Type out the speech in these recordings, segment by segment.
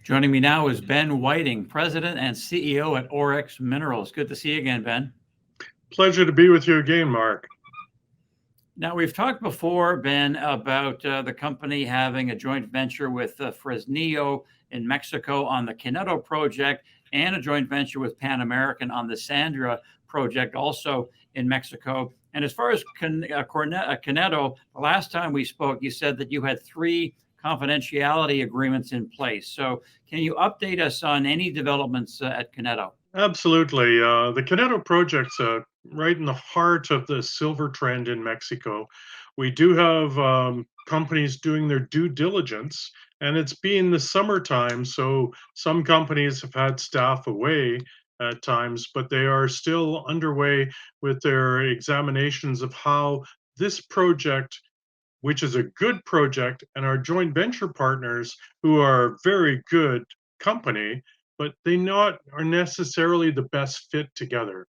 Joining me now is Ben Whiting, President and CEO at Orex Minerals. Good to see you again, Ben. Pleasure to be with you again, Mark. Now, we've talked before, Ben, about the company having a joint venture with Fresnillo in Mexico on the Coneto project and a joint venture with PanAmerican on the Sandra project, also in Mexico. And as far as Coneto, the last time we spoke, you said that you had 3 confidentiality agreements in place. So can you update us on any developments at Coneto? Absolutely. The Coneto project's right in the heart of the silver trend in Mexico. We do have companies doing their due diligence, and it's been the summertime, so some companies have had staff away at times, but they are still underway with their examinations of how this project, which is a good project, and our joint venture partners, who are very good company, but they not are necessarily the best fit together.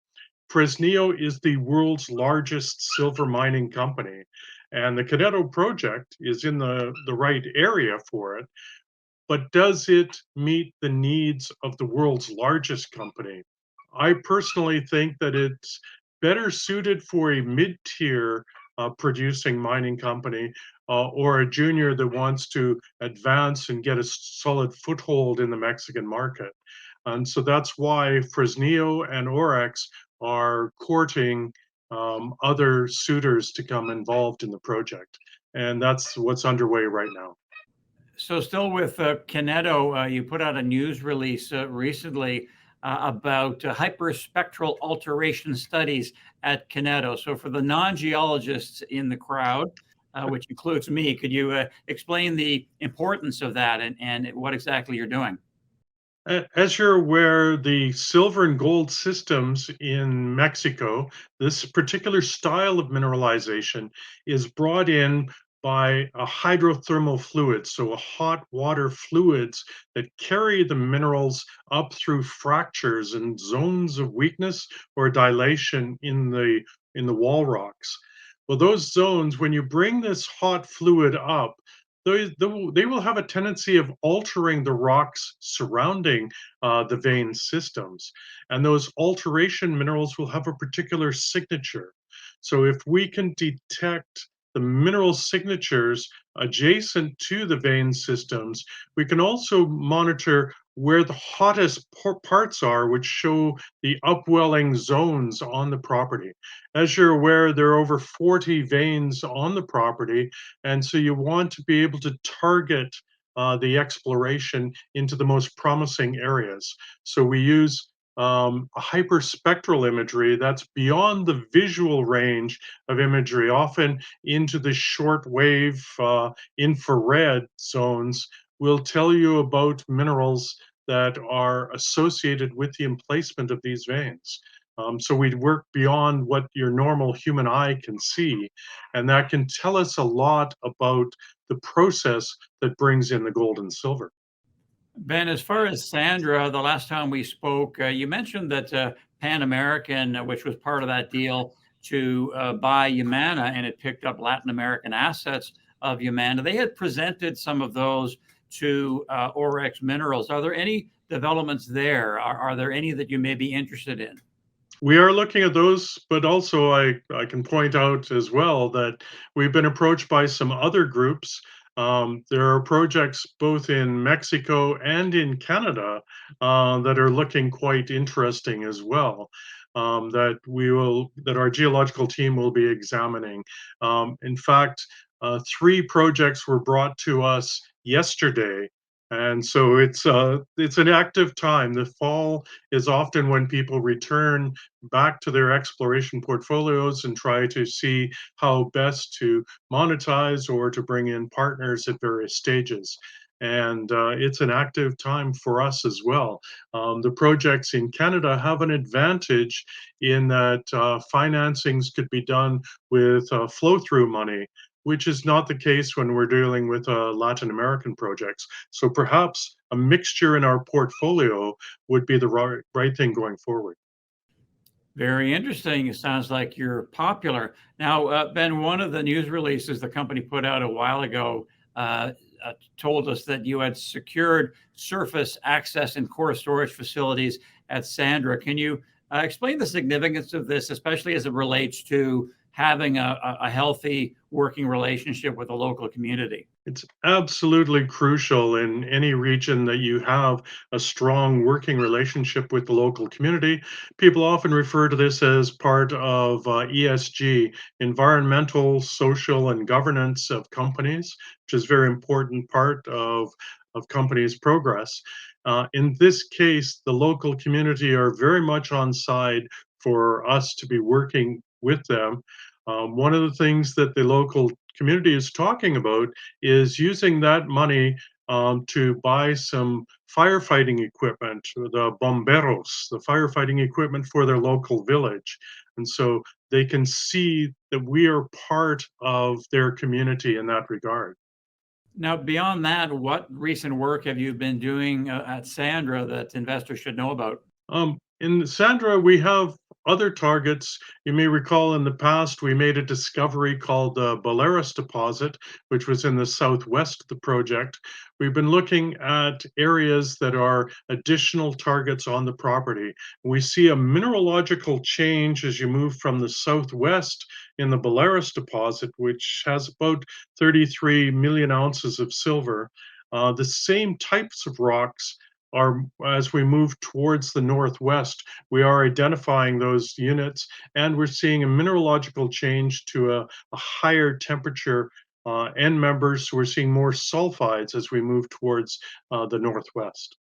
Fresnillo is the world's largest silver mining company, and the Coneto project is in the right area for it, but does it meet the needs of the world's largest company? I personally think that it's better suited for a mid-tier producing mining company or a junior that wants to advance and get a solid foothold in the Mexican market. And so that's why Fresnillo and Orex are courting other suitors to come involved in the project. And that's what's underway right now. So, still with Coneto, you put out a news release recently about hyperspectral alteration studies at Coneto. So, for the non-geologists in the crowd, which includes me, could you explain the importance of that and what exactly you're doing? As you're aware, the silver and gold systems in Mexico, this particular style of mineralization is brought in by a hydrothermal fluid, so a hot water fluids that carry the minerals up through fractures and zones of weakness or dilation in the wall rocks. Well, those zones, when you bring this hot fluid up, they will have a tendency of altering the rocks surrounding the vein systems. And those alteration minerals will have a particular signature. So if we can detect the mineral signatures adjacent to the vein systems, we can also monitor where the hottest parts are, which show the upwelling zones on the property. As you're aware, there are over 40 veins on the property, and so you want to be able to target the exploration into the most promising areas. So we use a hyperspectral imagery that's beyond the visual range of imagery, often into the short wave infrared zones, will tell you about minerals that are associated with the emplacement of these veins. So we work beyond what your normal human eye can see, and that can tell us a lot about the process that brings in the gold and silver. Ben, as far as Sandra, the last time we spoke, you mentioned that Pan American, which was part of that deal to buy Yamana, and it picked up Latin American assets of Yamana. They had presented some of those to Orex Minerals. Are there any developments there? Are there any that you may be interested in? We are looking at those, but also I can point out as well that we've been approached by some other groups. There are projects both in Mexico and in Canada that are looking quite interesting as well. That our geological team will be examining. In fact, 3 projects were brought to us yesterday, and so it's an active time. The fall is often when people return back to their exploration portfolios and try to see how best to monetize or to bring in partners at various stages. And it's an active time for us as well. The projects in Canada have an advantage in that financings could be done with flow through money, which is not the case when we're dealing with Latin American projects. So perhaps a mixture in our portfolio would be the right thing going forward. Very interesting. It sounds like you're popular. Now, Ben, one of the news releases the company put out a while ago told us that you had secured surface access and core storage facilities at Sandra. Can you explain the significance of this, especially as it relates to having a healthy working relationship with the local community? It's absolutely crucial in any region that you have a strong working relationship with the local community. People often refer to this as part of ESG, environmental, social, and governance of companies, which is a very important part of companies' progress. In this case, the local community are very much on side for us to be working with them. One of the things that the local community is talking about is using that money to buy some firefighting equipment, the bomberos, the firefighting equipment for their local village. And so they can see that we are part of their community in that regard. Now, beyond that, what recent work have you been doing at Sandra that investors should know about? In Sandra, we have other targets. You may recall in the past, we made a discovery called the Belarus deposit, which was in the southwest of the project. We've been looking at areas that are additional targets on the property. We see a mineralogical change as you move from the southwest in the Belarus deposit, which has about 33 million ounces of silver. The same types of rocks are, as we move towards the northwest, we are identifying those units, and we're seeing a mineralogical change to a higher temperature end members. So we're seeing more sulfides as we move towards the northwest.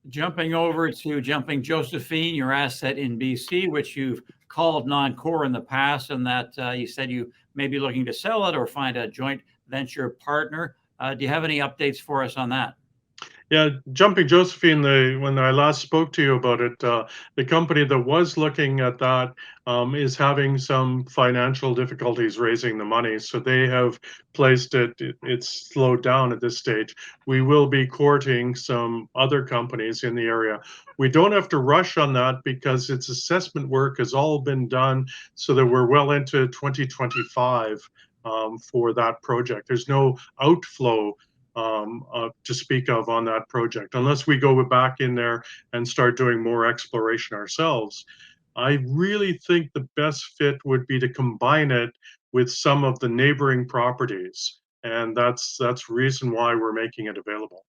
Jumping over to Jumping Josephine, your asset in BC, which you've called non-core in the past, and that you said you may be looking to sell it or find a joint venture partner. Do you have any updates for us on that? Yeah, Jumping Josephine, when I last spoke to you about it, the company that was looking at that is having some financial difficulties raising the money. So they have placed it's slowed down at this stage. We will be courting some other companies in the area. We don't have to rush on that because its assessment work has all been done so that we're well into 2025 for that project. There's no outflow to speak of on that project, unless we go back in there and start doing more exploration ourselves. I really think the best fit would be to combine it with some of the neighboring properties, and that's reason why we're making it available.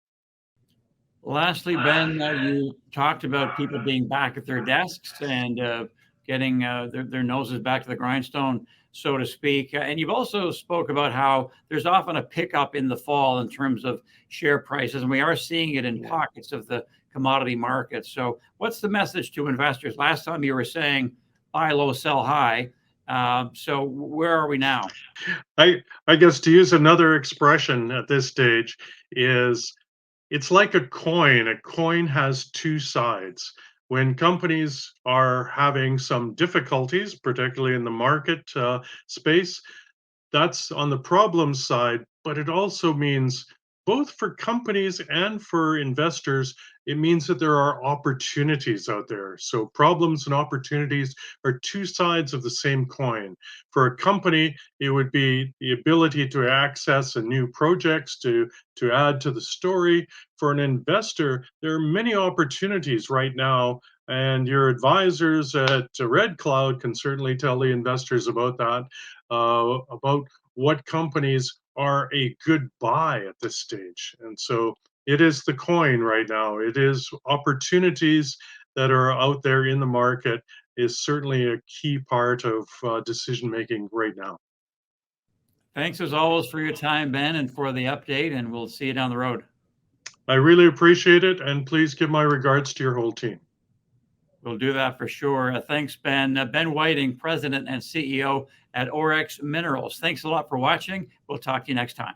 Lastly, Ben, you talked about people being back at their desks and getting their noses back to the grindstone, so to speak. And you've also spoke about how there's often a pickup in the fall in terms of share prices, and we are seeing it in pockets of the commodity market. So what's the message to investors? Last time you were saying buy low, sell high. So where are we now? I guess to use another expression at this stage is it's like a coin. A coin has two sides. When companies are having some difficulties, particularly in the market space, that's on the problem side, but it also means both for companies and for investors, it means that there are opportunities out there. So problems and opportunities are two sides of the same coin. For a company, it would be the ability to access a new projects to add to the story. For an investor, there are many opportunities right now, and your advisors at Red Cloud can certainly tell the investors about that, about what companies are a good buy at this stage. And so it is the coin right now. It is opportunities that are out there in the market is certainly a key part of decision making right now. Thanks as always for your time, Ben, and for the update, and we'll see you down the road. I really appreciate it, and please give my regards to your whole team. We'll do that for sure. Thanks, Ben. Ben Whiting, President and CEO at Orex Minerals. Thanks a lot for watching. We'll talk to you next time.